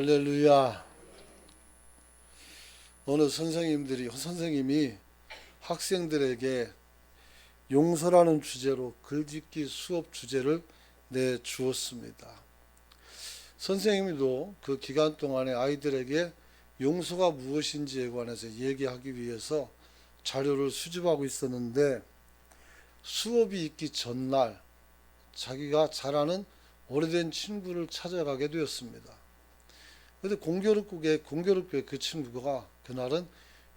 할렐루야. 어느 선생님이 학생들에게 용서라는 주제로 글짓기 수업 주제를 내주었습니다. 선생님도 그 기간 동안에 아이들에게 용서가 무엇인지에 관해서 얘기하기 위해서 자료를 수집하고 있었는데, 수업이 있기 전날 자기가 잘 아는 오래된 친구를 찾아가게 되었습니다. 그런데 공교롭게 그 친구가 그날은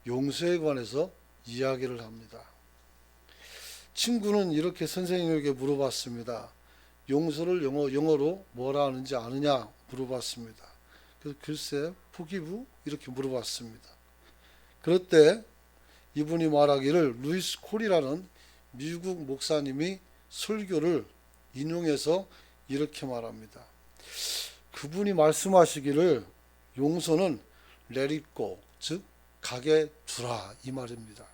용서에 관해서 이야기를 합니다. 친구는 이렇게 선생님에게 물어봤습니다. 용서를 영어로 뭐라 하는지 아느냐 물어봤습니다. 그래서 글쎄 포기부 이렇게 물어봤습니다. 그럴 때 이분이 말하기를 루이스 콜이라는 미국 목사님이 설교를 인용해서 이렇게 말합니다. 그분이 말씀하시기를 용서는 let it go, 즉 가게 두라 이 말입니다.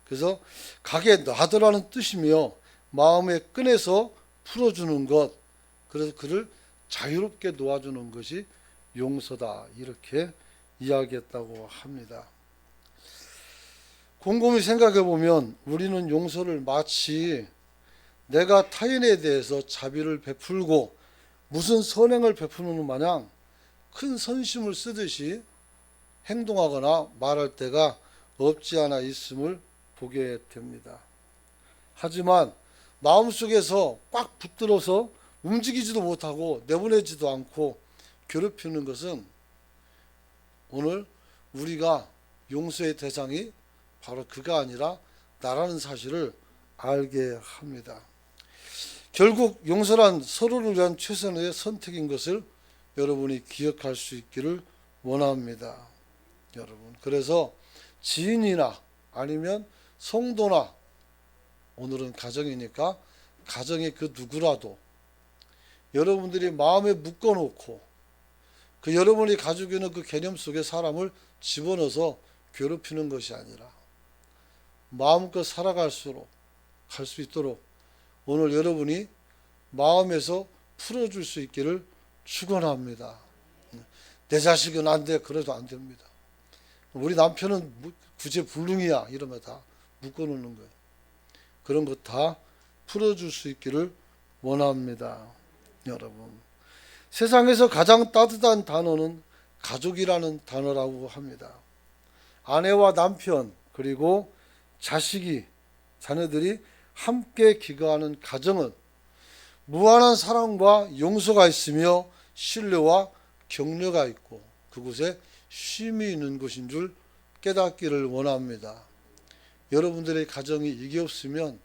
그래서 가게 놔두라는 뜻이며 마음의 끈에서 풀어주는 것, 그래서 그를 자유롭게 놓아주는 것이 용서다 이렇게 이야기했다고 합니다. 곰곰이 생각해 보면 우리는 용서를 마치 내가 타인에 대해서 자비를 베풀고 무슨 선행을 베푸는 마냥 큰 선심을 쓰듯이 행동하거나 말할 때가 없지 않아 있음을 보게 됩니다. 하지만 마음속에서 꽉 붙들어서 움직이지도 못하고 내보내지도 않고 괴롭히는 것은 오늘 우리가 용서의 대상이 바로 그가 아니라 나라는 사실을 알게 합니다. 결국 용서란 서로를 위한 최선의 선택인 것을 여러분이 기억할 수 있기를 원합니다. 여러분, 그래서 지인이나 아니면 성도나, 오늘은 가정이니까 가정의 그 누구라도 여러분들이 마음에 묶어놓고 그 여러분이 가지고 있는 그 개념 속에 사람을 집어넣어서 괴롭히는 것이 아니라 마음껏 살아갈 수 있도록 오늘 여러분이 마음에서 풀어줄 수 있기를 축원합니다. 내 자식은 안 돼. 그래도 안 됩니다. 우리 남편은 구제불능이야. 이러면 다 묶어놓는 거예요. 그런 것 다 풀어줄 수 있기를 원합니다. 여러분, 세상에서 가장 따뜻한 단어는 가족이라는 단어라고 합니다. 아내와 남편 그리고 자녀들이 함께 기거하는 가정은 무한한 사랑과 용서가 있으며 신뢰와 격려가 있고 그곳에 쉼이 있는 곳인 줄 깨닫기를 원합니다. 여러분들의 가정이 이게 없으면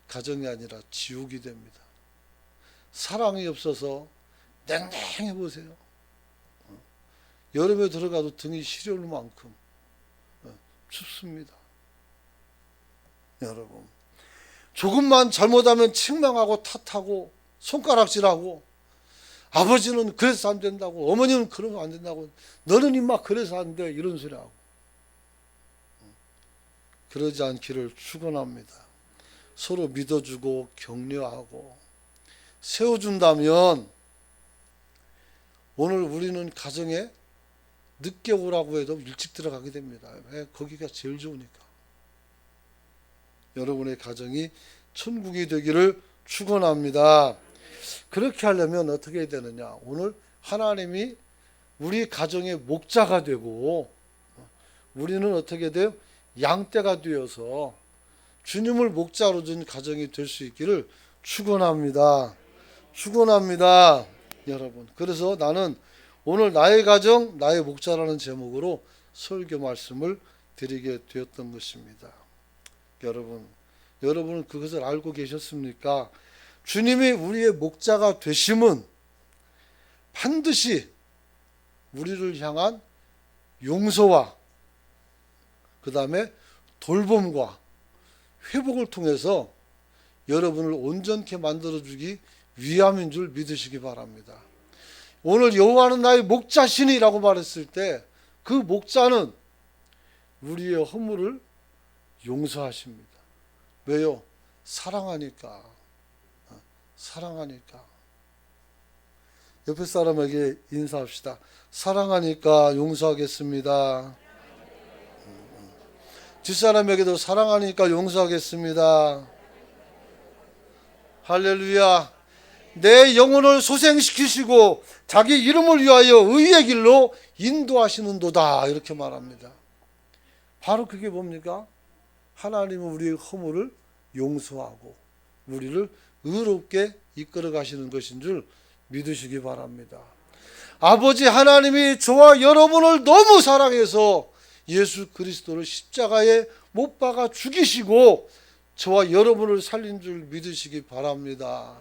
가정이 아니라 지옥이 됩니다. 사랑이 없어서 냉랭해 보세요. 여름에 들어가도 등이 시려울 만큼 춥습니다. 여러분, 조금만 잘못하면 책망하고 탓하고 손가락질하고, 아버지는 그래서 안 된다고, 어머니는 그러면 안 된다고, 너는 임마 그래서 안 돼, 이런 소리 하고. 그러지 않기를 축원합니다. 서로 믿어주고 격려하고 세워준다면 오늘 우리는 가정에 늦게 오라고 해도 일찍 들어가게 됩니다. 왜? 거기가 제일 좋으니까. 여러분의 가정이 천국이 되기를 축원합니다. 그렇게 하려면 어떻게 해야 되느냐? 오늘 하나님이 우리 가정의 목자가 되고 우리는 어떻게 돼요? 양떼가 되어서 주님을 목자로 둔 가정이 될 수 있기를 축원합니다. 축원합니다. 여러분, 그래서 나는 오늘 나의 가정, 나의 목자라는 제목으로 설교 말씀을 드리게 되었던 것입니다. 여러분은 그것을 알고 계셨습니까? 주님이 우리의 목자가 되심은 반드시 우리를 향한 용서와 그 다음에 돌봄과 회복을 통해서 여러분을 온전케 만들어주기 위함인 줄 믿으시기 바랍니다. 오늘 여호와는 나의 목자시니라고 말했을 때 그 목자는 우리의 허물을 용서하십니다. 왜요? 사랑하니까. 옆에 사람에게 인사합시다. 사랑하니까 용서하겠습니다. 뒷사람에게도 사랑하니까 용서하겠습니다. 할렐루야. 내 영혼을 소생시키시고 자기 이름을 위하여 의의 길로 인도하시는도다, 이렇게 말합니다. 바로 그게 뭡니까? 하나님은 우리의 허물을 용서하고 우리를 의롭게 이끌어 가시는 것인 줄 믿으시기 바랍니다. 아버지 하나님이 저와 여러분을 너무 사랑해서 예수 그리스도를 십자가에 못 박아 죽이시고 저와 여러분을 살린 줄 믿으시기 바랍니다.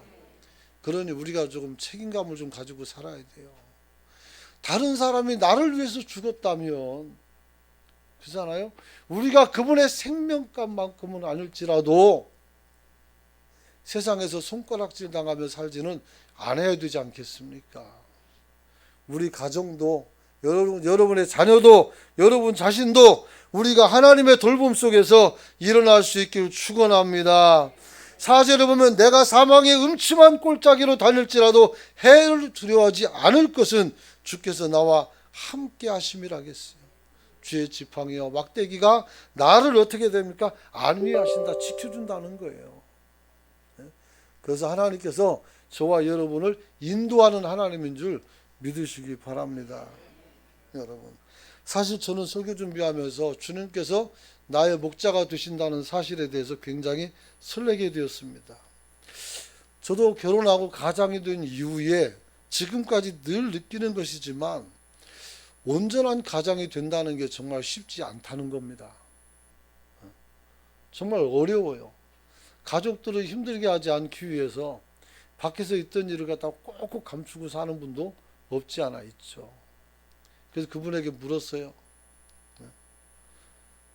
그러니 우리가 조금 책임감을 좀 가지고 살아야 돼요. 다른 사람이 나를 위해서 죽었다면, 그렇잖아요? 우리가 그분의 생명값만큼은 아닐지라도 세상에서 손가락질 당하며 살지는 않아야 되지 않겠습니까? 우리 가정도, 여러분의 자녀도, 여러분 자신도 우리가 하나님의 돌봄 속에서 일어날 수 있기를 축원합니다. 4절에 보면 내가 사망의 음침한 골짜기로 다닐지라도 해를 두려워하지 않을 것은 주께서 나와 함께 하심이라 하겠어요. 주의 지팡이와 막대기가 나를 어떻게 됩니까? 안위하신다, 지켜준다는 거예요. 그래서 하나님께서 저와 여러분을 인도하는 하나님인 줄 믿으시기 바랍니다. 여러분, 사실 저는 설교 준비하면서 주님께서 나의 목자가 되신다는 사실에 대해서 굉장히 설레게 되었습니다. 저도 결혼하고 가장이 된 이후에 지금까지 늘 느끼는 것이지만 온전한 가장이 된다는 게 정말 쉽지 않다는 겁니다. 정말 어려워요. 가족들을 힘들게 하지 않기 위해서 밖에서 있던 일을 갖다가 꼭꼭 감추고 사는 분도 없지 않아 있죠. 그래서 그분에게 물었어요.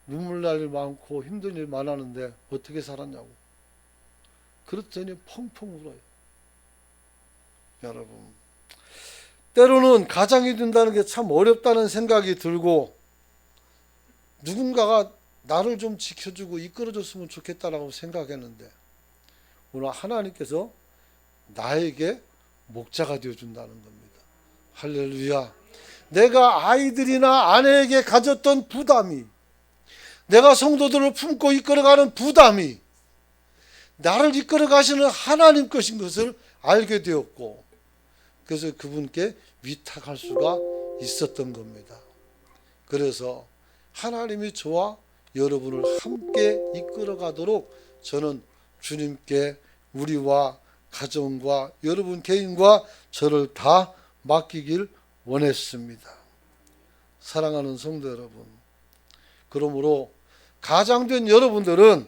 눈물 날 일 많고 힘든 일 많았는데 어떻게 살았냐고. 그랬더니 펑펑 울어요. 여러분, 때로는 가장이 된다는 게 참 어렵다는 생각이 들고 누군가가 나를 좀 지켜주고 이끌어줬으면 좋겠다라고 생각했는데 오늘 하나님께서 나에게 목자가 되어준다는 겁니다. 할렐루야. 내가 아이들이나 아내에게 가졌던 부담이, 내가 성도들을 품고 이끌어가는 부담이 나를 이끌어가시는 하나님 것인 것을 알게 되었고, 그래서 그분께 위탁할 수가 있었던 겁니다. 그래서 하나님이 저와 여러분을 함께 이끌어가도록 저는 주님께 우리와 가정과 여러분 개인과 저를 다 맡기길 원했습니다. 사랑하는 성도 여러분, 그러므로 가장된 여러분들은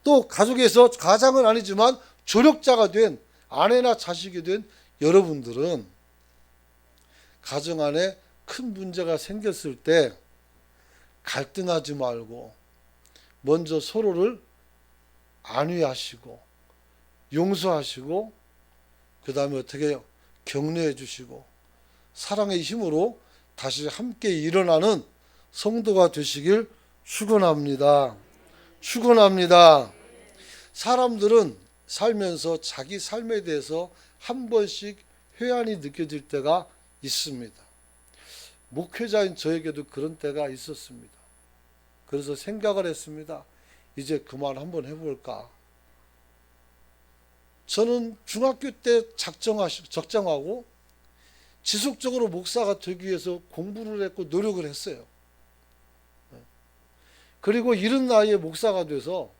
또 가족에서 가장은 아니지만 조력자가 된 아내나 자식이 된 여러분들은 가정 안에 큰 문제가 생겼을 때 갈등하지 말고 먼저 서로를 안위하시고 용서하시고 그 다음에 어떻게 해요? 격려해 주시고 사랑의 힘으로 다시 함께 일어나는 성도가 되시길 축원합니다. 축원합니다. 사람들은 살면서 자기 삶에 대해서 한 번씩 회한이 느껴질 때가 있습니다. 목회자인 저에게도 그런 때가 있었습니다. 그래서 생각을 했습니다. 이제 그만 한번 해볼까. 저는 중학교 때 적정하고 지속적으로 목사가 되기 위해서 공부를 했고 노력을 했어요. 그리고 이른 나이에 목사가 돼서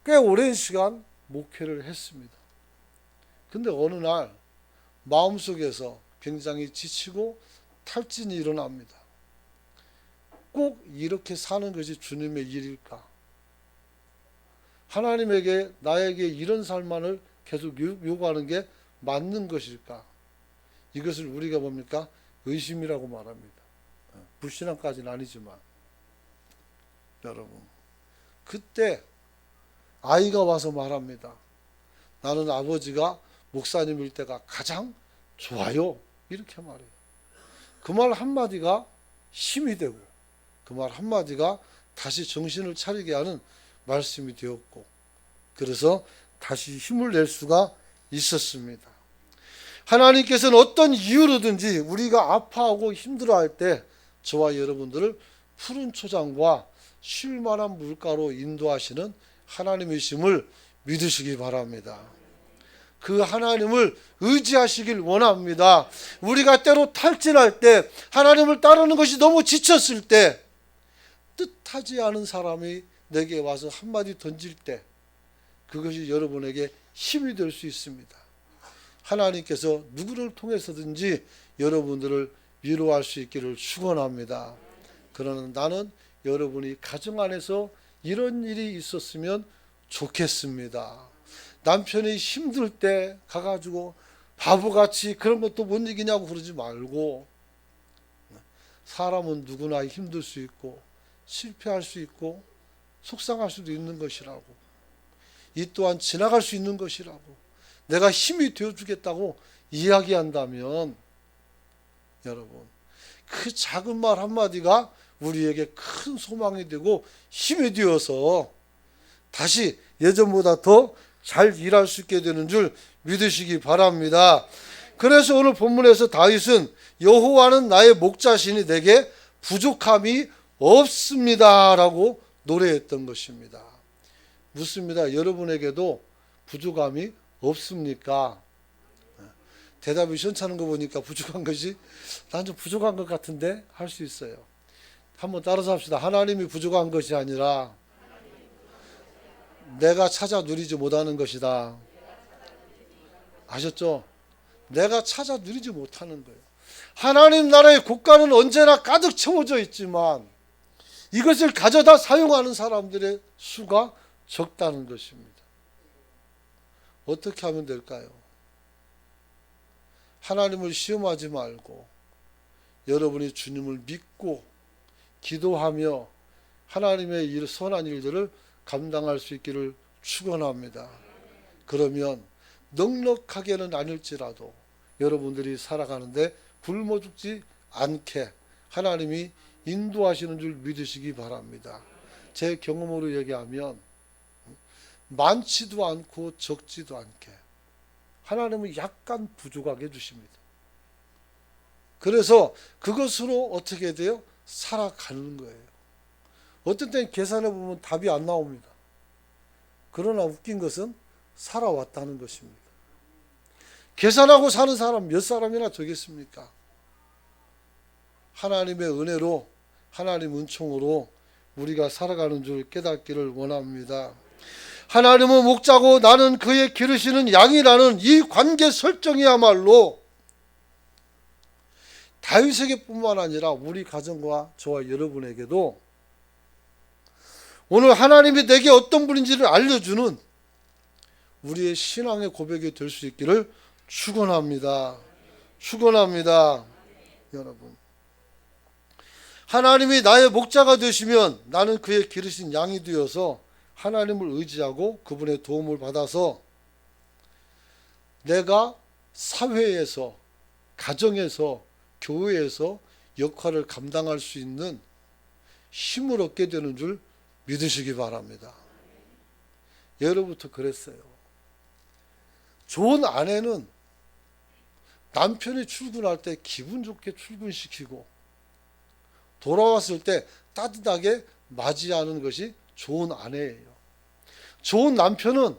꽤 오랜 시간 목회를 했습니다. 근데 어느 날 마음속에서 굉장히 지치고 탈진이 일어납니다. 꼭 이렇게 사는 것이 주님의 일일까? 하나님에게 나에게 이런 삶만을 계속 요구하는 게 맞는 것일까? 이것을 우리가 뭡니까? 의심이라고 말합니다. 불신앙까지는 아니지만 여러분, 그때 아이가 와서 말합니다. 나는 아버지가 목사님일 때가 가장 좋아요. 이렇게 말해요. 그 말 한마디가 힘이 되고 그 말 한마디가 다시 정신을 차리게 하는 말씀이 되었고, 그래서 다시 힘을 낼 수가 있었습니다. 하나님께서는 어떤 이유로든지 우리가 아파하고 힘들어할 때 저와 여러분들을 푸른 초장과 쉴만한 물가로 인도하시는 하나님이심을 믿으시기 바랍니다. 그 하나님을 의지하시길 원합니다. 우리가 때로 탈진할 때, 하나님을 따르는 것이 너무 지쳤을 때, 뜻하지 않은 사람이 내게 와서 한마디 던질 때, 그것이 여러분에게 힘이 될 수 있습니다. 하나님께서 누구를 통해서든지 여러분들을 위로할 수 있기를 축원합니다. 그러나 나는 여러분이 가정 안에서 이런 일이 있었으면 좋겠습니다. 남편이 힘들 때 가가지고 바보같이 그런 것도 못 이기냐고 그러지 말고, 사람은 누구나 힘들 수 있고 실패할 수 있고 속상할 수도 있는 것이라고, 이 또한 지나갈 수 있는 것이라고 내가 힘이 되어주겠다고 이야기한다면, 여러분, 그 작은 말 한마디가 우리에게 큰 소망이 되고 힘이 되어서 다시 예전보다 더 잘 일할 수 있게 되는 줄 믿으시기 바랍니다. 그래서 오늘 본문에서 다윗은 여호와는 나의 목자시니 내게 부족함이 없습니다 라고 노래했던 것입니다. 묻습니다. 여러분에게도 부족함이 없습니까? 대답이 시원찮은 거 보니까 부족한 것이, 난 좀 부족한 것 같은데 할 수 있어요. 한번 따라서 합시다. 하나님이 부족한 것이 아니라 내가 찾아 누리지 못하는 것이다. 아셨죠? 내가 찾아 누리지 못하는 거예요. 하나님 나라의 국가는 언제나 가득 채워져 있지만 이것을 가져다 사용하는 사람들의 수가 적다는 것입니다. 어떻게 하면 될까요? 하나님을 시험하지 말고 여러분이 주님을 믿고 기도하며 하나님의 선한 일들을 감당할 수 있기를 축원합니다. 그러면 넉넉하게는 아닐지라도 여러분들이 살아가는데 굶어 죽지 않게 하나님이 인도하시는 줄 믿으시기 바랍니다. 제 경험으로 얘기하면 많지도 않고 적지도 않게 하나님은 약간 부족하게 해주십니다. 그래서 그것으로 어떻게 돼요? 살아가는 거예요. 어떤 때는 계산해 보면 답이 안 나옵니다. 그러나 웃긴 것은 살아왔다는 것입니다. 계산하고 사는 사람 몇 사람이나 되겠습니까? 하나님의 은혜로, 하나님 은총으로 우리가 살아가는 줄 깨닫기를 원합니다. 하나님은 목자고 나는 그의 기르시는 양이라는 이 관계 설정이야말로 다윗에게뿐만 아니라 우리 가정과 저와 여러분에게도 오늘 하나님이 내게 어떤 분인지를 알려주는 우리의 신앙의 고백이 될 수 있기를 축원합니다. 축원합니다. 여러분, 하나님이 나의 목자가 되시면 나는 그의 기르신 양이 되어서 하나님을 의지하고 그분의 도움을 받아서 내가 사회에서, 가정에서, 교회에서 역할을 감당할 수 있는 힘을 얻게 되는 줄 믿으시기 바랍니다. 예로부터 그랬어요. 좋은 아내는 남편이 출근할 때 기분 좋게 출근시키고 돌아왔을 때 따뜻하게 맞이하는 것이 좋은 아내예요. 좋은 남편은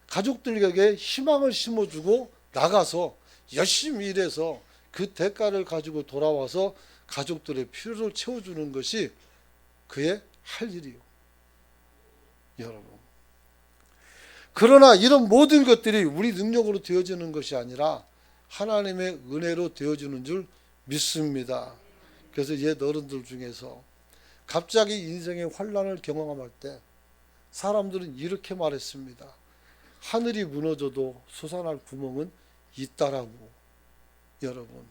가족들에게 희망을 심어주고 나가서 열심히 일해서 그 대가를 가지고 돌아와서 가족들의 필요를 채워주는 것이 그의 할 일이요. 여러분, 그러나 이런 모든 것들이 우리 능력으로 되어지는 것이 아니라 하나님의 은혜로 되어지는 줄 믿습니다. 그래서 옛 어른들 중에서 갑자기 인생의 환난을 경험할 때 사람들은 이렇게 말했습니다. 하늘이 무너져도 솟아날 구멍은 있다라고. 여러분,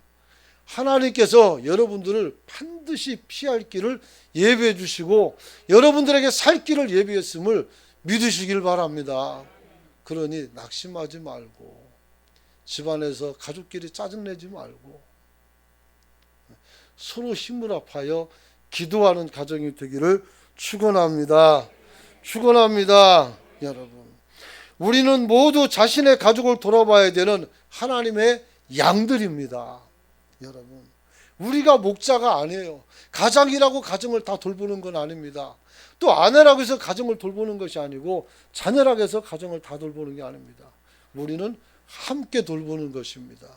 하나님께서 여러분들을 반드시 피할 길을 예비해 주시고 여러분들에게 살 길을 예비했음을 믿으시길 바랍니다. 그러니 낙심하지 말고 집안에서 가족끼리 짜증내지 말고 서로 힘을 합하여 기도하는 가정이 되기를 축원합니다. 축원합니다. 여러분, 우리는 모두 자신의 가족을 돌아봐야 되는 하나님의 양들입니다. 여러분, 우리가 목자가 아니에요. 가장이라고 가정을 다 돌보는 건 아닙니다. 또 아내라고 해서 가정을 돌보는 것이 아니고 자녀라고 해서 가정을 다 돌보는 게 아닙니다. 우리는 함께 돌보는 것입니다.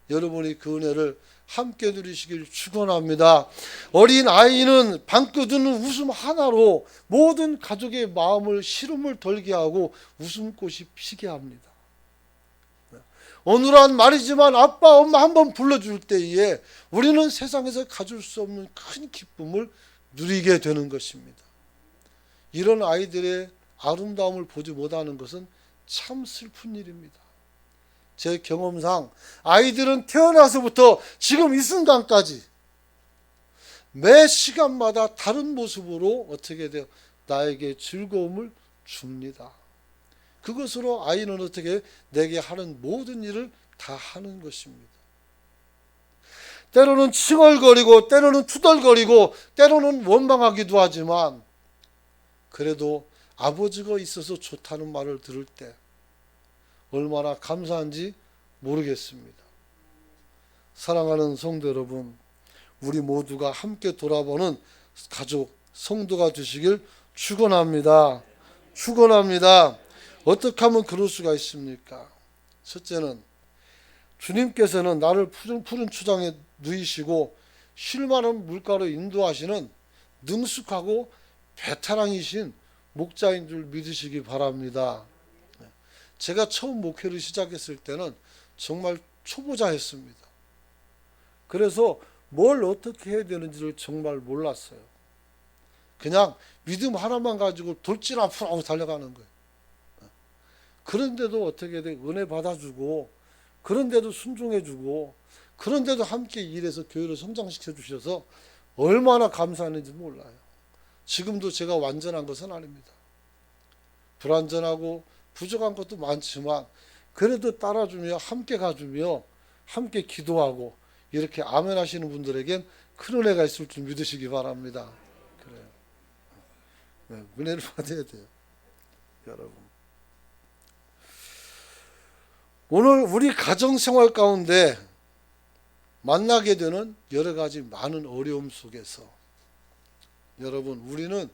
여러분이 그 은혜를 함께 누리시길 축원합니다. 어린 아이는 방긋 웃는 웃음 하나로 모든 가족의 마음을 시름을 덜게 하고 웃음꽃이 피게 합니다. 어눌한 말이지만 아빠 엄마 한번 불러줄 때에 우리는 세상에서 가질 수 없는 큰 기쁨을 누리게 되는 것입니다. 이런 아이들의 아름다움을 보지 못하는 것은 참 슬픈 일입니다. 제 경험상 아이들은 태어나서부터 지금 이 순간까지 매 시간마다 다른 모습으로 어떻게 돼요? 나에게 즐거움을 줍니다. 그것으로 아이는 어떻게 내게 하는 모든 일을 다 하는 것입니다. 때로는 칭얼거리고 때로는 투덜거리고 때로는 원망하기도 하지만 그래도 아버지가 있어서 좋다는 말을 들을 때 얼마나 감사한지 모르겠습니다. 사랑하는 성도 여러분, 우리 모두가 함께 돌아보는 가족, 성도가 되시길 축원합니다. 축원합니다. 어떻게 하면 그럴 수가 있습니까? 첫째는 주님께서는 나를 푸른 초장에 누이시고 쉴 만한 물가로 인도하시는 능숙하고 베테랑이신 목자인 줄 믿으시기 바랍니다. 제가 처음 목회를 시작했을 때는 정말 초보자였습니다. 그래서 뭘 어떻게 해야 되는지를 정말 몰랐어요. 그냥 믿음 하나만 가지고 돌진 앞으로 하고 달려가는 거예요. 그런데도 어떻게 돼? 은혜 받아주고, 그런데도 순종해주고, 그런데도 함께 일해서 교회를 성장시켜 주셔서 얼마나 감사했는지 몰라요. 지금도 제가 완전한 것은 아닙니다. 불완전하고 부족한 것도 많지만 그래도 따라주며 함께 가주며 함께 기도하고 이렇게 아멘 하시는 분들에겐 큰 은혜가 있을 줄 믿으시기 바랍니다. 그래요. 네, 은혜를 받아야 돼요. 여러분. 오늘 우리 가정생활 가운데 만나게 되는 여러 가지 많은 어려움 속에서 여러분, 우리는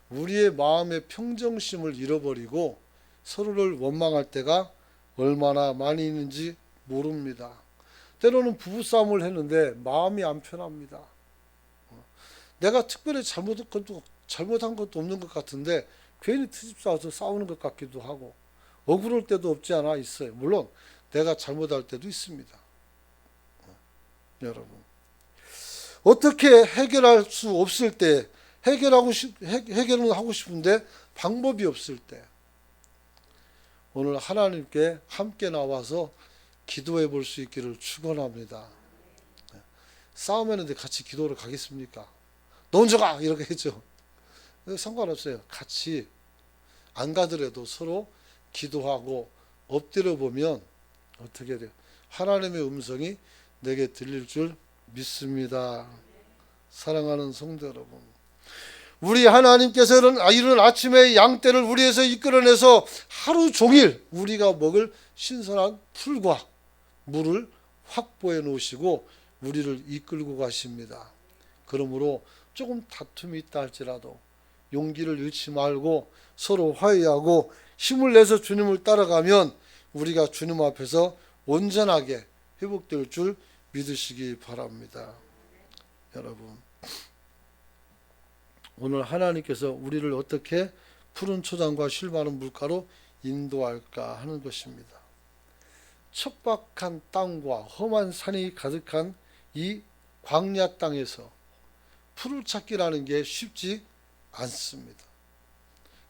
우리의 마음의 평정심을 잃어버리고 서로를 원망할 때가 얼마나 많이 있는지 모릅니다. 때로는 부부싸움을 했는데 마음이 안 편합니다. 내가 특별히 잘못한 것도 없는 것 같은데 괜히 트집 쌓아서 싸우는 것 같기도 하고 억울할 때도 없지 않아 있어요. 물론 내가 잘못할 때도 있습니다. 여러분, 어떻게 해결할 수 없을 때 해결은 하고 싶은데 방법이 없을 때 오늘 하나님께 함께 나와서 기도해 볼 수 있기를 축원합니다. 싸움했는데 같이 기도를 가겠습니까? 너 혼자 가! 이렇게 했죠. 상관없어요. 같이 안 가더라도 서로 기도하고 엎드려 보면 어떻게 돼요? 하나님의 음성이 내게 들릴 줄 믿습니다. 사랑하는 성도 여러분, 우리 하나님께서는 이른 아침에 양떼를 우리에서 이끌어내서 하루 종일 우리가 먹을 신선한 풀과 물을 확보해 놓으시고 우리를 이끌고 가십니다. 그러므로 조금 다툼이 있다 할지라도 용기를 잃지 말고 서로 화해하고 힘을 내서 주님을 따라가면 우리가 주님 앞에서 온전하게 회복될 줄 믿으시기 바랍니다. 여러분, 오늘 하나님께서 우리를 어떻게 푸른 초장과 쉴 만한 물가로 인도할까 하는 것입니다. 척박한 땅과 험한 산이 가득한 이 광야 땅에서 풀을 찾기라는 게 쉽지 않습니다.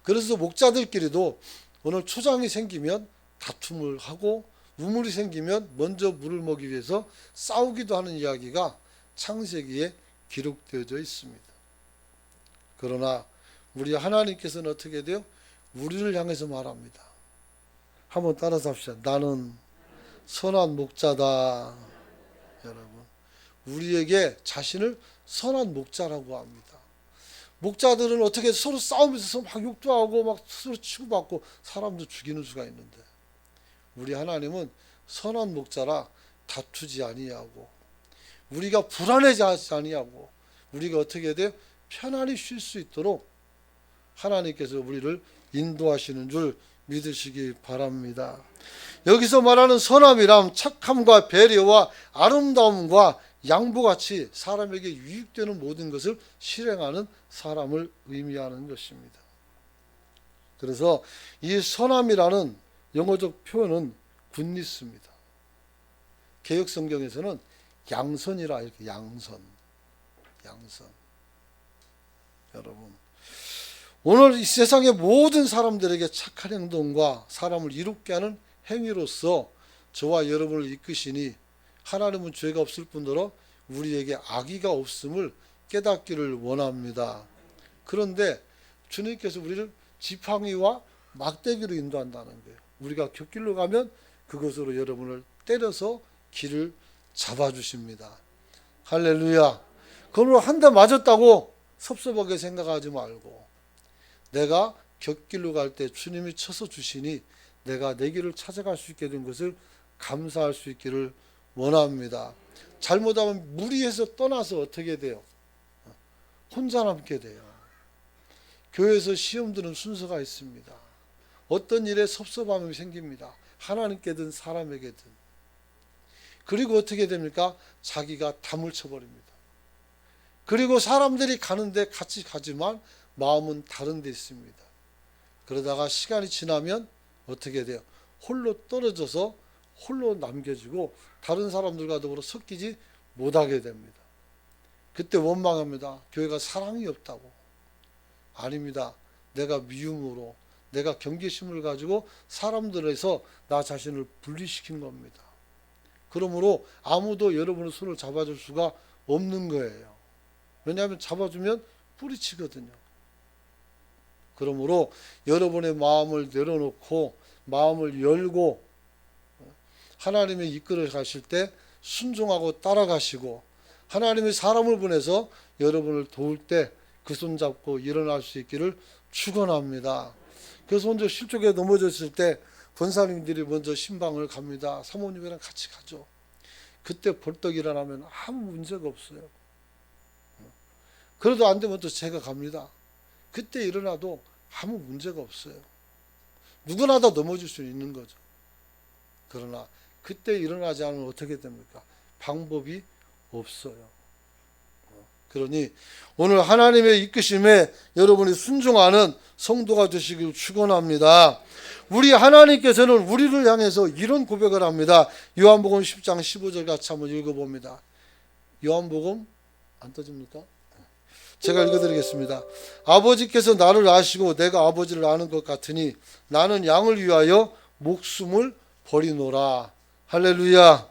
그래서 목자들끼리도 오늘 초장이 생기면 다툼을 하고 우물이 생기면 먼저 물을 먹기 위해서 싸우기도 하는 이야기가 창세기에 기록되어져 있습니다. 그러나 우리 하나님께서는 어떻게 돼요? 우리를 향해서 말합니다. 한번 따라서 합시다. 나는 선한 목자다. 여러분, 우리에게 자신을 선한 목자라고 합니다. 목자들은 어떻게 서로 싸우면서 막 욕도 하고 막 서로 치고받고 사람도 죽이는 수가 있는데, 우리 하나님은 선한 목자라 다투지 아니하고 우리가 불안해하지 아니하고 우리가 어떻게 해야 돼요? 편안히 쉴 수 있도록 하나님께서 우리를 인도하시는 줄 믿으시기 바랍니다. 여기서 말하는 선함이란 착함과 배려와 아름다움과 양보같이 사람에게 유익되는 모든 것을 실행하는 사람을 의미하는 것입니다. 그래서 이 선함이라는 영어적 표현은 굿니스입니다. 개역 성경에서는 양선이라 이렇게 양선. 여러분, 오늘 이 세상의 모든 사람들에게 착한 행동과 사람을 이롭게 하는 행위로서 저와 여러분을 이끄시니 하나님은 죄가 없을 뿐더러 우리에게 악의가 없음을 깨닫기를 원합니다. 그런데 주님께서 우리를 지팡이와 막대기로 인도한다는 거예요. 우리가 곁길로 가면 그것으로 여러분을 때려서 길을 잡아주십니다. 할렐루야. 그러므로 한 대 맞았다고 섭섭하게 생각하지 말고, 내가 곁길로 갈 때 주님이 쳐서 주시니 내가 내 길을 찾아갈 수 있게 된 것을 감사할 수 있기를 원합니다. 잘못하면 무리해서 떠나서 어떻게 돼요? 혼자 남게 돼요. 교회에서 시험 드는 순서가 있습니다. 어떤 일에 섭섭함이 생깁니다. 하나님께든 사람에게든. 그리고 어떻게 됩니까? 자기가 담을 쳐버립니다. 그리고 사람들이 가는데 같이 가지만 마음은 다른 데 있습니다. 그러다가 시간이 지나면 어떻게 돼요? 홀로 떨어져서 홀로 남겨지고 다른 사람들과 더불어 섞이지 못하게 됩니다. 그때 원망합니다. 교회가 사랑이 없다고. 아닙니다. 내가 미움으로, 내가 경계심을 가지고 사람들에서 나 자신을 분리시킨 겁니다. 그러므로 아무도 여러분의 손을 잡아줄 수가 없는 거예요. 왜냐하면 잡아주면 뿌리치거든요. 그러므로 여러분의 마음을 내려놓고 마음을 열고 하나님의 이끌어 가실 때 순종하고 따라가시고, 하나님의 사람을 보내서 여러분을 도울 때 그 손 잡고 일어날 수 있기를 축원합니다. 그래서 먼저 실족에 넘어졌을 때 권사님들이 먼저 신방을 갑니다. 사모님이랑 같이 가죠. 그때 벌떡 일어나면 아무 문제가 없어요. 그래도 안 되면 또 제가 갑니다. 그때 일어나도 아무 문제가 없어요. 누구나 다 넘어질 수 있는 거죠. 그러나 그때 일어나지 않으면 어떻게 됩니까? 방법이 없어요. 그러니 오늘 하나님의 이끄심에 여러분이 순종하는 성도가 되시길 축원합니다. 우리 하나님께서는 우리를 향해서 이런 고백을 합니다. 요한복음 10장 15절 같이 한번 읽어봅니다. 요한복음 안 떠집니까? 제가 읽어드리겠습니다. 아버지께서 나를 아시고 내가 아버지를 아는 것 같으니 나는 양을 위하여 목숨을 버리노라. 할렐루야.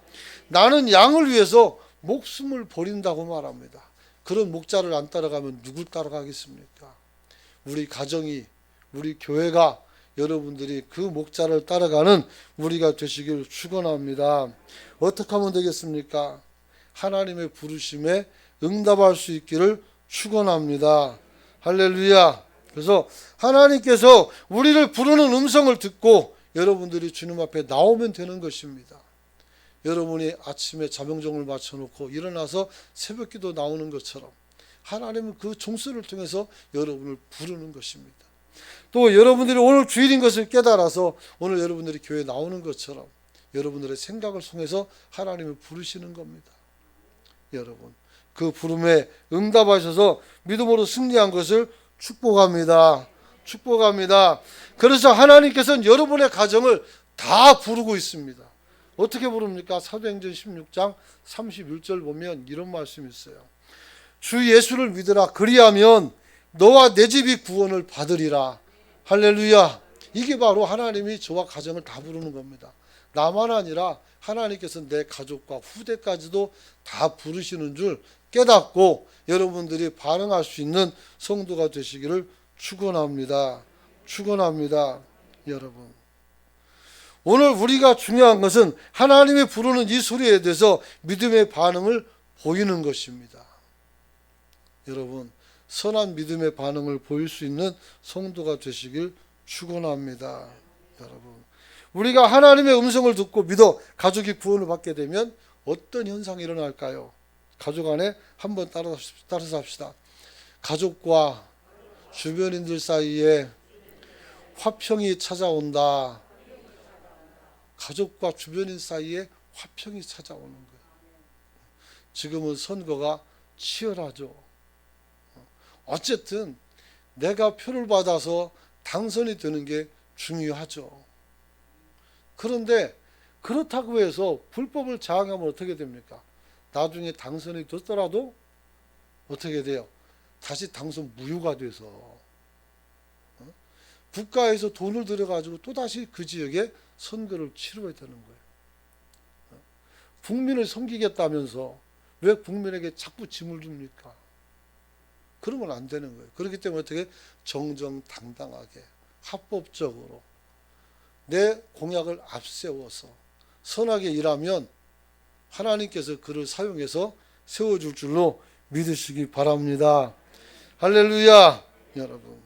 나는 양을 위해서 목숨을 버린다고 말합니다. 그런 목자를 안 따라가면 누굴 따라가겠습니까? 우리 가정이, 우리 교회가, 여러분들이 그 목자를 따라가는 우리가 되시길 축원합니다. 어떻게 하면 되겠습니까? 하나님의 부르심에 응답할 수 있기를 축원합니다. 할렐루야. 그래서 하나님께서 우리를 부르는 음성을 듣고 여러분들이 주님 앞에 나오면 되는 것입니다. 여러분이 아침에 자명종을 맞춰놓고 일어나서 새벽기도 나오는 것처럼 하나님은 그 종소리를 통해서 여러분을 부르는 것입니다. 또 여러분들이 오늘 주일인 것을 깨달아서 오늘 여러분들이 교회에 나오는 것처럼 여러분들의 생각을 통해서 하나님을 부르시는 겁니다. 여러분, 그 부름에 응답하셔서 믿음으로 승리한 것을 축복합니다. 축복합니다. 그래서 하나님께서는 여러분의 가정을 다 부르고 있습니다. 어떻게 부릅니까? 사도행전 16장 31절 보면 이런 말씀이 있어요. 주 예수를 믿으라. 그리하면 너와 내 집이 구원을 받으리라. 할렐루야. 이게 바로 하나님이 저와 가정을 다 부르는 겁니다. 나만 아니라 하나님께서 내 가족과 후대까지도 다 부르시는 줄 깨닫고 여러분들이 반응할 수 있는 성도가 되시기를 축원합니다. 축원합니다. 여러분, 오늘 우리가 중요한 것은 하나님이 부르는 이 소리에 대해서 믿음의 반응을 보이는 것입니다. 여러분, 선한 믿음의 반응을 보일 수 있는 성도가 되시길 축원합니다. 여러분, 우리가 하나님의 음성을 듣고 믿어 가족이 구원을 받게 되면 어떤 현상이 일어날까요? 가족 안에 한번 따라서 합시다. 가족과 주변인들 사이에 화평이 찾아온다. 가족과 주변인 사이에 화평이 찾아오는 거예요. 지금은 선거가 치열하죠. 어쨌든 내가 표를 받아서 당선이 되는 게 중요하죠. 그런데 그렇다고 해서 불법을 자행하면 어떻게 됩니까? 나중에 당선이 됐더라도 어떻게 돼요? 다시 당선 무효가 돼서 국가에서 돈을 들여가지고 또다시 그 지역에 선거를 치러야 되는 거예요. 국민을 섬기겠다면서 왜 국민에게 자꾸 짐을 줍니까? 그러면 안 되는 거예요. 그렇기 때문에 어떻게 정정당당하게 합법적으로 내 공약을 앞세워서 선하게 일하면 하나님께서 그를 사용해서 세워줄 줄로 믿으시기 바랍니다. 할렐루야. 여러분,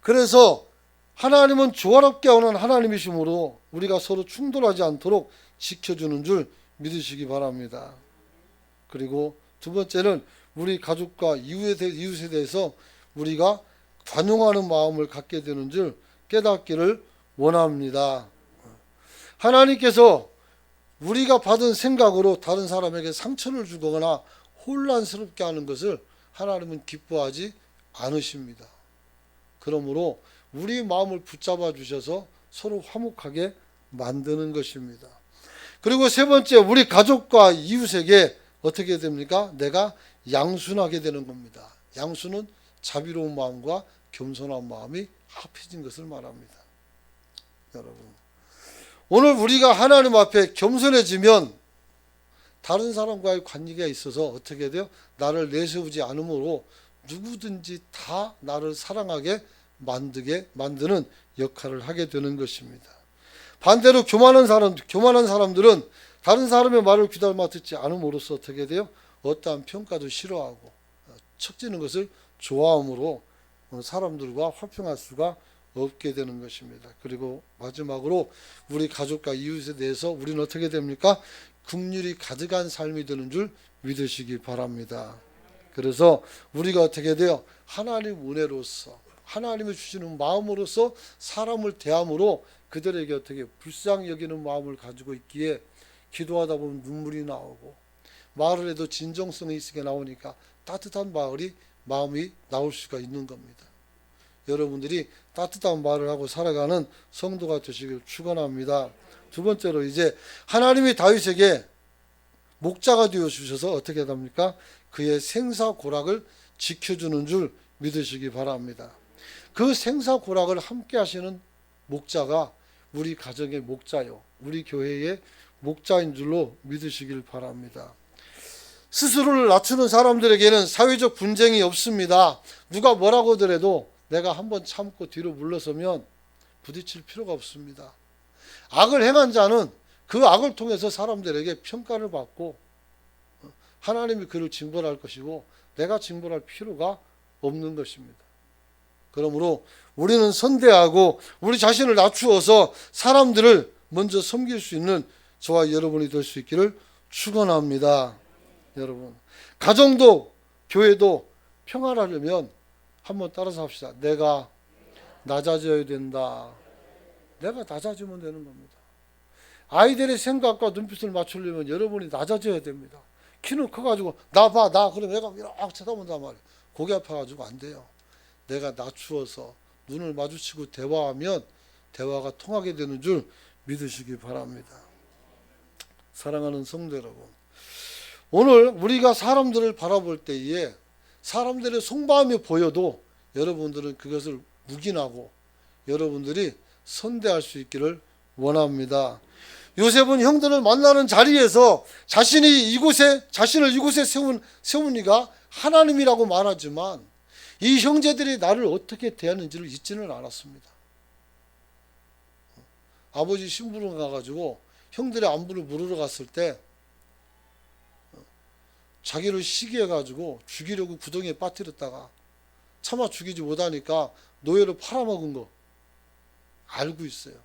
그래서 하나님은 조화롭게 하는 하나님이시므로 우리가 서로 충돌하지 않도록 지켜주는 줄 믿으시기 바랍니다. 그리고 두 번째는 우리 가족과 이웃에 대해서 우리가 관용하는 마음을 갖게 되는 줄 깨닫기를 원합니다. 하나님께서 우리가 받은 생각으로 다른 사람에게 상처를 주거나 혼란스럽게 하는 것을 하나님은 기뻐하지 않으십니다. 그러므로 우리 마음을 붙잡아 주셔서 서로 화목하게 만드는 것입니다. 그리고 세 번째, 우리 가족과 이웃에게 어떻게 됩니까? 내가 양순하게 되는 겁니다. 양순은 자비로운 마음과 겸손한 마음이 합해진 것을 말합니다. 여러분, 오늘 우리가 하나님 앞에 겸손해지면 다른 사람과의 관계가 있어서 어떻게 돼요? 나를 내세우지 않으므로 누구든지 다 나를 사랑하게 만드는 역할을 하게 되는 것입니다. 반대로 교만한 사람들은 다른 사람의 말을 귀담아 듣지 않음으로써 어떻게 돼요? 어떠한 평가도 싫어하고 척지는 것을 좋아함으로 사람들과 화평할 수가 없게 되는 것입니다. 그리고 마지막으로 우리 가족과 이웃에 대해서 우리는 어떻게 됩니까? 긍휼이 가득한 삶이 되는 줄 믿으시기 바랍니다. 그래서 우리가 어떻게 돼요? 하나님 은혜로서 하나님이 주시는 마음으로서 사람을 대함으로 그들에게 어떻게 불쌍히 여기는 마음을 가지고 있기에 기도하다 보면 눈물이 나오고 말을 해도 진정성이 있게 나오니까 따뜻한 마음이 나올 수가 있는 겁니다. 여러분들이 따뜻한 말을 하고 살아가는 성도가 되시길 축원합니다. 두 번째로 이제 하나님이 다윗에게 목자가 되어 주셔서 어떻게 합니까? 그의 생사고락을 지켜주는 줄 믿으시기 바랍니다. 그 생사고락을 함께 하시는 목자가 우리 가정의 목자요, 우리 교회의 목자인 줄로 믿으시길 바랍니다. 스스로를 낮추는 사람들에게는 사회적 분쟁이 없습니다. 누가 뭐라고 하더라도 내가 한번 참고 뒤로 물러서면 부딪힐 필요가 없습니다. 악을 행한 자는 그 악을 통해서 사람들에게 평가를 받고 하나님이 그를 징벌할 것이고 내가 징벌할 필요가 없는 것입니다. 그러므로 우리는 선대하고 우리 자신을 낮추어서 사람들을 먼저 섬길 수 있는 저와 여러분이 될 수 있기를 축원합니다. 여러분, 가정도 교회도 평안하려면 한번 따라서 합시다. 내가 낮아져야 된다. 내가 낮아지면 되는 겁니다. 아이들의 생각과 눈빛을 맞추려면 여러분이 낮아져야 됩니다. 키는 커가지고 나 봐, 나 그러면 애가 이렇게 쳐다본단 말이에요. 고개 아파가지고 안 돼요. 내가 낮추어서 눈을 마주치고 대화하면 대화가 통하게 되는 줄 믿으시기 바랍니다. 사랑하는 성도 여러분, 오늘 우리가 사람들을 바라볼 때에 사람들의 속마음이 보여도 여러분들은 그것을 묵인하고 여러분들이 선대할 수 있기를 원합니다. 요셉은 형들을 만나는 자리에서 자신을 이곳에 세운 이가 하나님이라고 말하지만 이 형제들이 나를 어떻게 대하는지를 잊지는 않았습니다. 아버지 심부름 가가지고 형들의 안부를 물으러 갔을 때 자기를 시기해가지고 죽이려고 구덩이에 빠뜨렸다가 차마 죽이지 못하니까 노예로 팔아먹은 거 알고 있어요.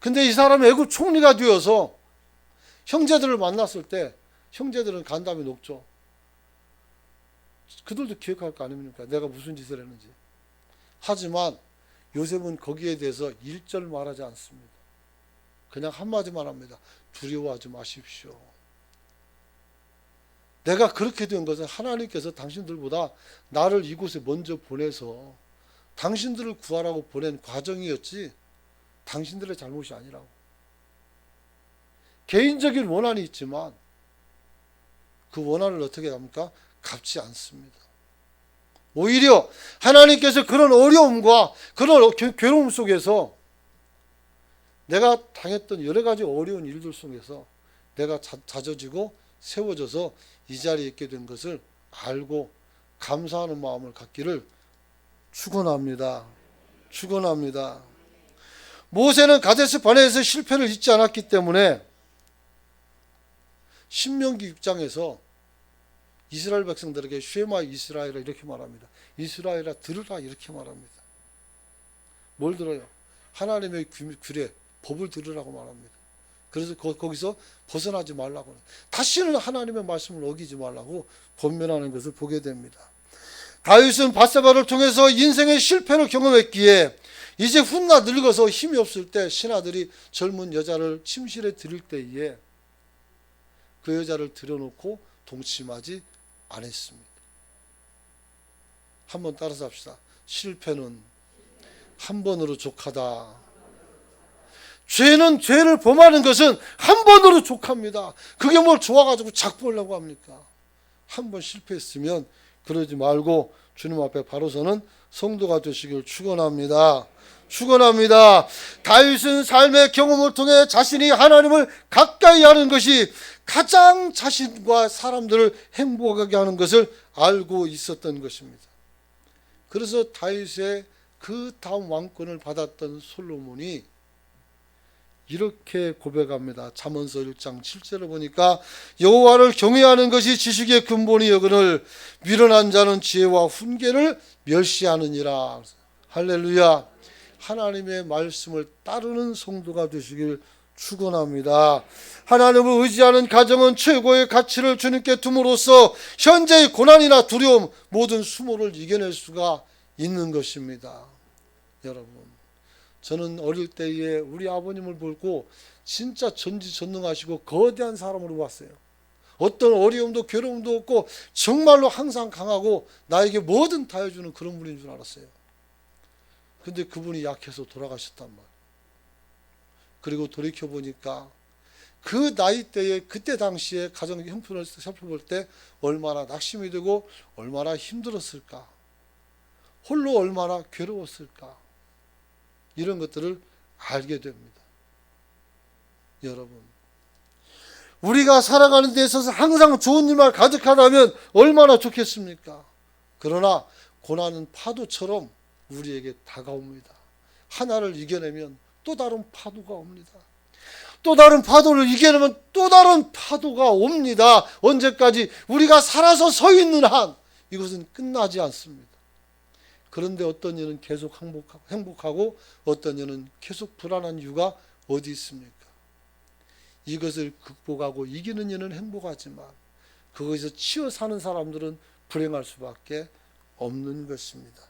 근데 이 사람이 애굽 총리가 되어서 형제들을 만났을 때 형제들은 간담이 높죠. 그들도 기억할 거 아닙니까? 내가 무슨 짓을 했는지. 하지만 요셉은 거기에 대해서 일절 말하지 않습니다. 그냥 한마디만 합니다. 두려워하지 마십시오. 내가 그렇게 된 것은 하나님께서 당신들보다 나를 이곳에 먼저 보내서 당신들을 구하라고 보낸 과정이었지 당신들의 잘못이 아니라고. 개인적인 원한이 있지만 그 원한을 어떻게 합니까? 갚지 않습니다. 오히려 하나님께서 그런 어려움과 그런 괴로움 속에서 내가 당했던 여러 가지 어려운 일들 속에서 내가 다져지고 세워져서 이 자리에 있게 된 것을 알고 감사하는 마음을 갖기를 축원합니다. 축원합니다. 모세는 가데스 바네에서 실패를 잊지 않았기 때문에 신명기 6장에서 이스라엘 백성들에게 쉐마 이스라엘아 이렇게 말합니다. 이스라엘아 들으라 이렇게 말합니다. 뭘 들어요? 하나님의 규례, 법을 들으라고 말합니다. 그래서 거기서 벗어나지 말라고, 다시는 하나님의 말씀을 어기지 말라고 권면하는 것을 보게 됩니다. 다윗은 밧세바를 통해서 인생의 실패를 경험했기에 이제 훗나 늙어서 힘이 없을 때 신하들이 젊은 여자를 침실에 들일 때에 그 여자를 들여놓고 동침하지 않았습니다. 한번 따라서 합시다. 실패는 한 번으로 족하다. 죄는 죄를 범하는 것은 한 번으로 족합니다. 그게 뭘 좋아가지고 작보려고 합니까? 한 번 실패했으면 그러지 말고 주님 앞에 바로 서는 성도가 되시길 축원합니다. 축원합니다. 다윗은 삶의 경험을 통해 자신이 하나님을 가까이 하는 것이 가장 자신과 사람들을 행복하게 하는 것을 알고 있었던 것입니다. 그래서 다윗의 그 다음 왕권을 받았던 솔로몬이 이렇게 고백합니다. 잠언서 1장 7절을 보니까 여호와를 경외하는 것이 지식의 근본이여거늘 미련한 자는 지혜와 훈계를 멸시하느니라. 할렐루야. 하나님의 말씀을 따르는 성도가 되시길 축원합니다. 하나님을 의지하는 가정은 최고의 가치를 주님께 둠으로써 현재의 고난이나 두려움 모든 수모를 이겨낼 수가 있는 것입니다. 여러분, 저는 어릴 때에 우리 아버님을 보고 진짜 전지전능하시고 거대한 사람으로 봤어요. 어떤 어려움도 괴로움도 없고 정말로 항상 강하고 나에게 뭐든 다 해주는 그런 분인 줄 알았어요. 근데 그분이 약해서 돌아가셨단 말이에요. 그리고 돌이켜보니까 그 나이대에 그때 당시에 가정 형편을 살펴볼 때 얼마나 낙심이 되고 얼마나 힘들었을까, 홀로 얼마나 괴로웠을까, 이런 것들을 알게 됩니다. 여러분, 우리가 살아가는 데 있어서 항상 좋은 일만 가득하다면 얼마나 좋겠습니까? 그러나 고난은 파도처럼 우리에게 다가옵니다. 하나를 이겨내면 또 다른 파도가 옵니다. 또 다른 파도를 이겨내면 또 다른 파도가 옵니다. 언제까지? 우리가 살아서 서 있는 한 이것은 끝나지 않습니다. 그런데 어떤 이는 계속 행복하고 어떤 이는 계속 불안한 이유가 어디 있습니까? 이것을 극복하고 이기는 이는 행복하지만 그것에서 치여 사는 사람들은 불행할 수밖에 없는 것입니다.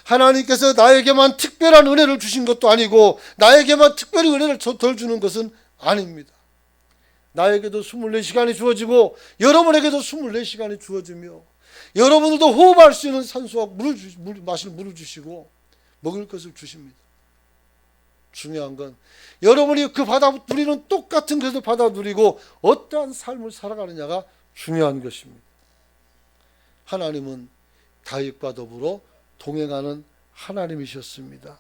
하나님께서 나에게만 특별한 은혜를 주신 것도 아니고 나에게만 특별히 은혜를 덜 주는 것은 아닙니다. 나에게도 24시간이 주어지고 여러분에게도 24시간이 주어지며 여러분들도 호흡할 수 있는 산소와 마실 물을 주시고 먹을 것을 주십니다. 중요한 건 여러분이 그 받아 누리는 똑같은 것을 받아 누리고 어떠한 삶을 살아가느냐가 중요한 것입니다. 하나님은 다윗과 더불어 동행하는 하나님이셨습니다.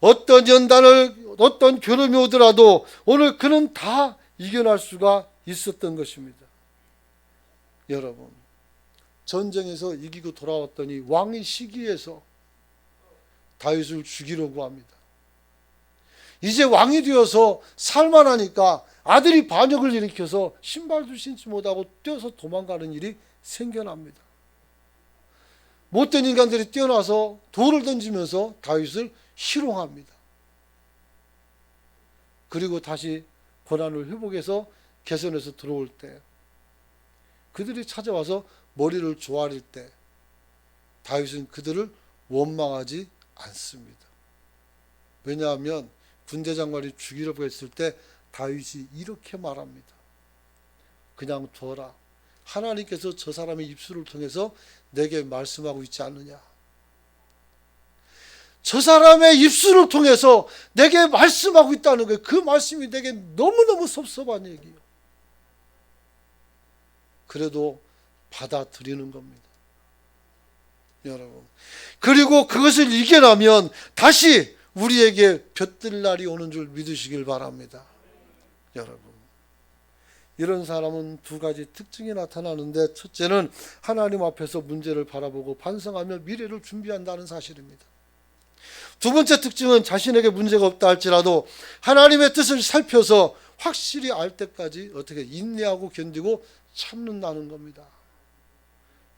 어떤 연단을, 어떤 괴로움이 오더라도 오늘 그는 다 이겨낼 수가 있었던 것입니다. 여러분, 전쟁에서 이기고 돌아왔더니 왕이 시기해서 다윗을 죽이려고 합니다. 이제 왕이 되어서 살만하니까 아들이 반역을 일으켜서 신발도 신지 못하고 뛰어서 도망가는 일이 생겨납니다. 못된 인간들이 뛰어나서 돌을 던지면서 다윗을 희롱합니다. 그리고 다시 고난을 회복해서 개선해서 들어올 때, 그들이 찾아와서 머리를 조아릴 때 다윗은 그들을 원망하지 않습니다. 왜냐하면 군대장관이 죽이려고 했을 때 다윗이 이렇게 말합니다. 그냥 둬라. 하나님께서 저 사람의 입술을 통해서 내게 말씀하고 있지 않느냐. 저 사람의 입술을 통해서 내게 말씀하고 있다는 거예요. 그 말씀이 내게 너무너무 섭섭한 얘기예요. 그래도 받아들이는 겁니다. 여러분. 그리고 그것을 이겨나면 다시 우리에게 볕들 날이 오는 줄 믿으시길 바랍니다. 여러분. 이런 사람은 두 가지 특징이 나타나는데, 첫째는 하나님 앞에서 문제를 바라보고 반성하며 미래를 준비한다는 사실입니다. 두 번째 특징은 자신에게 문제가 없다 할지라도 하나님의 뜻을 살펴서 확실히 알 때까지 어떻게 인내하고 견디고 참는다는 겁니다.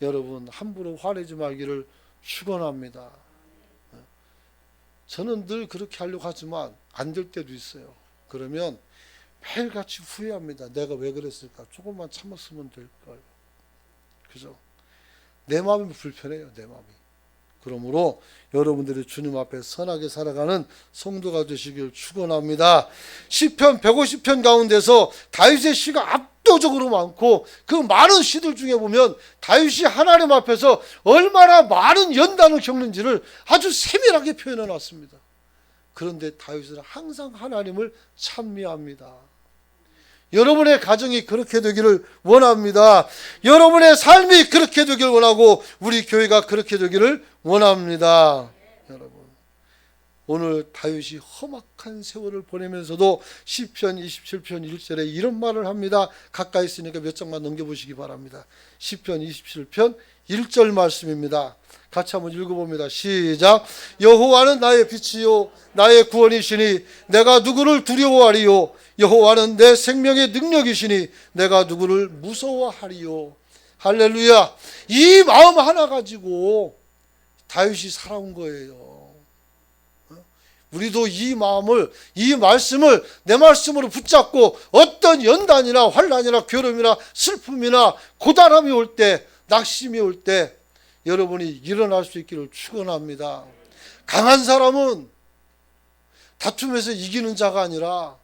여러분, 함부로 화내지 말기를 축원합니다. 저는 늘 그렇게 하려고 하지만 안 될 때도 있어요. 그러면 매일같이 후회합니다. 내가 왜 그랬을까? 조금만 참았으면 될걸. 그죠? 내 마음이 불편해요. 내 마음이. 그러므로 여러분들이 주님 앞에 선하게 살아가는 성도가 되시길 축원합니다. 시편 150편 가운데서 다윗의 시가 압도적으로 많고, 그 많은 시들 중에 보면 다윗이 하나님 앞에서 얼마나 많은 연단을 겪는지를 아주 세밀하게 표현해 놨습니다. 그런데 다윗은 항상 하나님을 찬미합니다. 여러분의 가정이 그렇게 되기를 원합니다. 여러분의 삶이 그렇게 되기를 원하고 우리 교회가 그렇게 되기를 원합니다. 여러분, 오늘 다윗이 험악한 세월을 보내면서도 시편 27편 1절에 이런 말을 합니다. 가까이 있으니까 몇 장만 넘겨보시기 바랍니다. 시편 27편 1절 말씀입니다. 같이 한번 읽어봅니다. 시작. 여호와는 나의 빛이요 나의 구원이시니 내가 누구를 두려워하리요. 여호와는 내 생명의 능력이시니 내가 누구를 무서워하리요. 할렐루야. 이 마음 하나 가지고 다윗이 살아온 거예요. 우리도 이 마음을, 이 말씀을 내 말씀으로 붙잡고 어떤 연단이나 환난이나 괴로움이나 슬픔이나 고단함이 올 때, 낙심이 올 때 여러분이 일어날 수 있기를 축원합니다. 강한 사람은 다툼에서 이기는 자가 아니라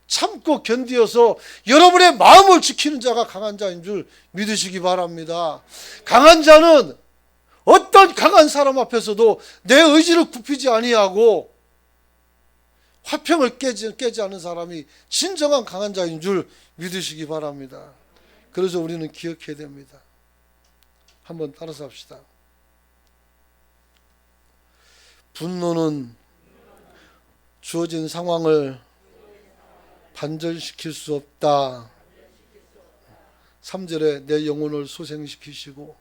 참고 견디어서 여러분의 마음을 지키는 자가 강한 자인 줄 믿으시기 바랍니다. 강한 자는 어떤 강한 사람 앞에서도 내 의지를 굽히지 아니하고 화평을 깨지 않은 사람이 진정한 강한 자인 줄 믿으시기 바랍니다. 그래서 우리는 기억해야 됩니다. 한번 따라서 합시다. 분노는 주어진 상황을 반전시킬 수 없다. 3절에 내 영혼을 소생시키시고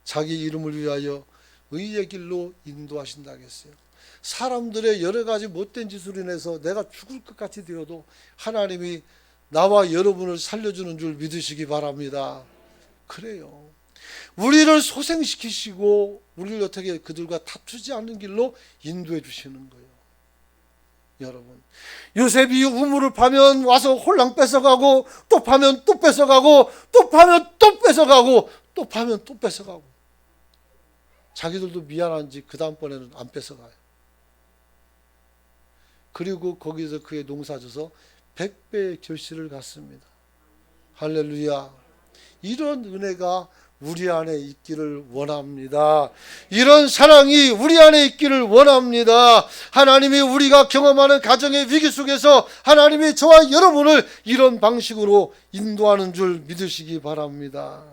자기 이름을 위하여 의의 길로 인도하신다 하겠어요. 사람들의 여러 가지 못된 짓으로 인해서 내가 죽을 것 같이 되어도 하나님이 나와 여러분을 살려주는 줄 믿으시기 바랍니다. 그래요. 우리를 소생시키시고 우리를 어떻게 그들과 다투지 않는 길로 인도해 주시는 거예요. 여러분, 요셉이 우물을 파면 와서 홀랑 뺏어가고, 또 파면 또 뺏어가고, 또 파면 또 뺏어가고, 또 파면 또 뺏어가고, 자기들도 미안한지 그 다음번에는 안 뺏어가요. 그리고 거기서 그의 농사져서 100배의 결실을 갖습니다. 할렐루야. 이런 은혜가 우리 안에 있기를 원합니다. 이런 사랑이 우리 안에 있기를 원합니다. 하나님이 우리가 경험하는 가정의 위기 속에서 하나님이 저와 여러분을 이런 방식으로 인도하는 줄 믿으시기 바랍니다.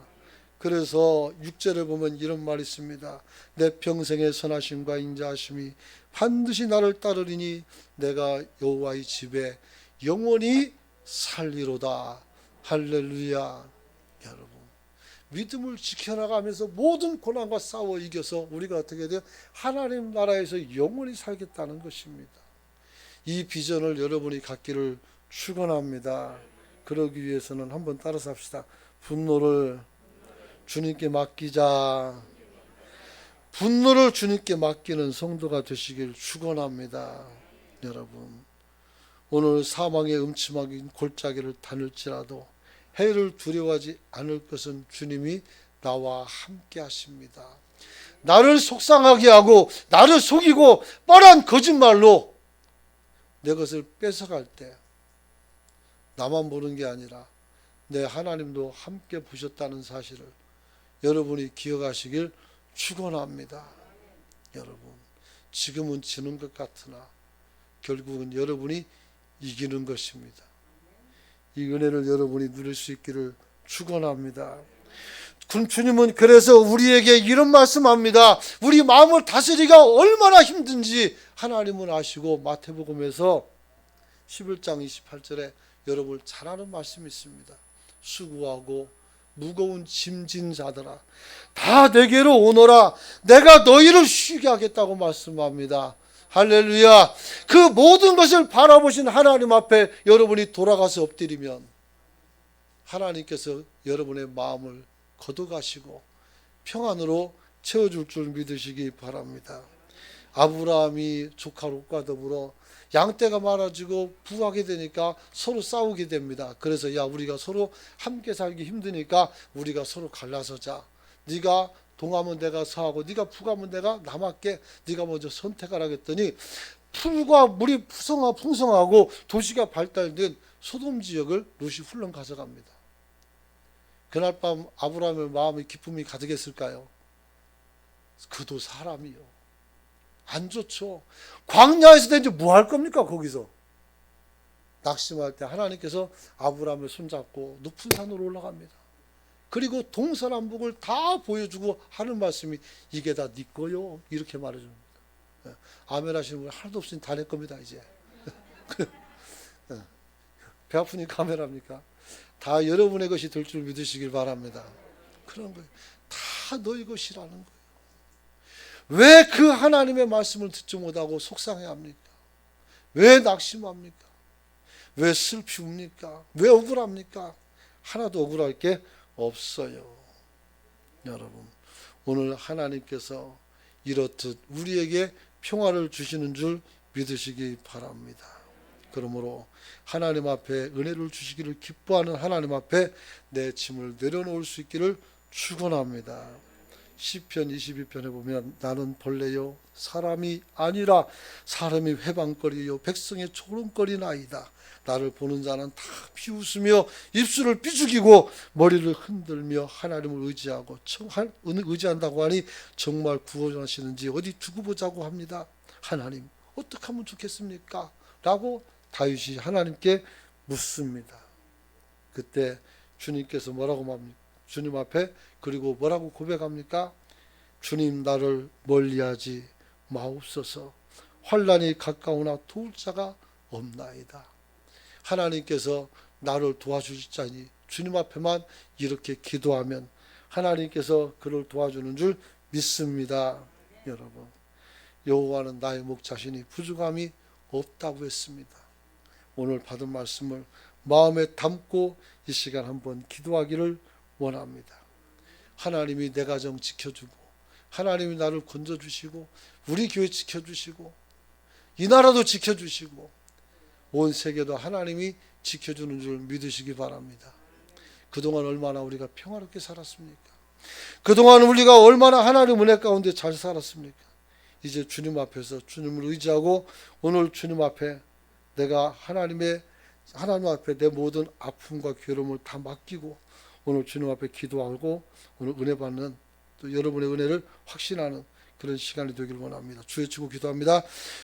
그래서 6절에 보면 이런 말이 있습니다. 내 평생의 선하심과 인자하심이 반드시 나를 따르리니 내가 여호와의 집에 영원히 살리로다. 할렐루야. 여러분, 믿음을 지켜나가면서 모든 고난과 싸워 이겨서 우리가 어떻게 돼요? 하나님 나라에서 영원히 살겠다는 것입니다. 이 비전을 여러분이 갖기를 축원합니다. 그러기 위해서는 한번 따라서 합시다. 분노를 주님께 맡기자. 분노를 주님께 맡기는 성도가 되시길 축원합니다. 여러분, 오늘 사망의 음침하긴 골짜기를 다닐지라도 해를 두려워하지 않을 것은 주님이 나와 함께 하십니다. 나를 속상하게 하고 나를 속이고 뻔한 거짓말로 내 것을 뺏어갈 때 나만 보는 게 아니라 내 하나님도 함께 보셨다는 사실을 여러분이 기억하시길 축원합니다. 여러분, 지금은 지는 것 같으나 결국은 여러분이 이기는 것입니다. 이 은혜를 여러분이 누릴 수 있기를 축원합니다. 주님은 그래서 우리에게 이런 말씀합니다. 우리 마음을 다스리기가 얼마나 힘든지 하나님은 아시고 마태복음에서 11장 28절에 여러분 잘 아는 말씀이 있습니다. 수고하고 무거운 짐진 자들아 다 내게로 오너라 내가 너희를 쉬게 하겠다고 말씀합니다. 할렐루야. 그 모든 것을 바라보신 하나님 앞에 여러분이 돌아가서 엎드리면 하나님께서 여러분의 마음을 거둬가시고 평안으로 채워줄 줄 믿으시기 바랍니다. 아브라함이 조카 롯과 더불어 양떼가 많아지고 부하게 되니까 서로 싸우게 됩니다. 그래서 야 우리가 서로 함께 살기 힘드니까 우리가 서로 갈라서자. 네가 동하면 내가 서하고 네가 북하면 내가 남할게. 네가 먼저 선택하라 했더니 풀과 물이 풍성하고 도시가 발달된 소돔 지역을 롯이 훌렁 가져갑니다. 그날 밤 아브라함의 마음에 기쁨이 가득했을까요? 그도 사람이요. 안 좋죠. 광야에서 된지 뭐 할 겁니까 거기서. 낙심할 때 하나님께서 아브라함을 손잡고 높은 산으로 올라갑니다. 그리고 동서남북을 다 보여주고 하는 말씀이 이게 다 네 거요 이렇게 말해줍니다. 아멘 하시는 분 하나도 없으니 다 내 겁니다 이제. 배 아프니까 아멘 합니까? 다 여러분의 것이 될 줄 믿으시길 바랍니다. 그런 거예요. 다 너희 것이라는 거예요. 왜 그 하나님의 말씀을 듣지 못하고 속상해합니까? 왜 낙심합니까? 왜 슬피 웁니까? 왜 억울합니까? 하나도 억울할 게 없어요. 여러분, 오늘 하나님께서 이렇듯 우리에게 평화를 주시는 줄 믿으시기 바랍니다. 그러므로 하나님 앞에 은혜를 주시기를 기뻐하는 하나님 앞에 내 짐을 내려놓을 수 있기를 축원합니다. 시편 22편에 보면 나는 벌레요 사람이 아니라 사람이 회방거리요 백성의 조롱거리나이다. 나를 보는 자는 다 비웃으며 입술을 삐죽이고 머리를 흔들며 하나님을 의지하고 의지한다고 하니 정말 구원하시는지 어디 두고 보자고 합니다. 하나님 어떻게 하면 좋겠습니까? 라고 다윗이 하나님께 묻습니다. 그때 주님께서 뭐라고 말합니까? 주님 앞에 그리고 뭐라고 고백합니까? 주님 나를 멀리하지 마옵소서. 환난이 가까우나 도울 자가 없나이다. 하나님께서 나를 도와주실 자니 주님 앞에만 이렇게 기도하면 하나님께서 그를 도와주는 줄 믿습니다. 여러분, 여호와는 나의 목자시니 부족함이 없다고 했습니다. 오늘 받은 말씀을 마음에 담고 이 시간 한번 기도하기를 원합니다. 하나님이 내 가정 지켜주고 하나님이 나를 건져주시고 우리 교회 지켜주시고 이 나라도 지켜주시고 온 세계도 하나님이 지켜주는 줄 믿으시기 바랍니다. 그동안 얼마나 우리가 평화롭게 살았습니까? 그동안 우리가 얼마나 하나님 은혜 가운데 잘 살았습니까? 이제 주님 앞에서 주님을 의지하고 오늘 주님 앞에 내가 하나님 앞에 내 모든 아픔과 괴로움을 다 맡기고 오늘 주님 앞에 기도하고 오늘 은혜 받는 또 여러분의 은혜를 확신하는 그런 시간이 되길 원합니다. 주여 치고 기도합니다.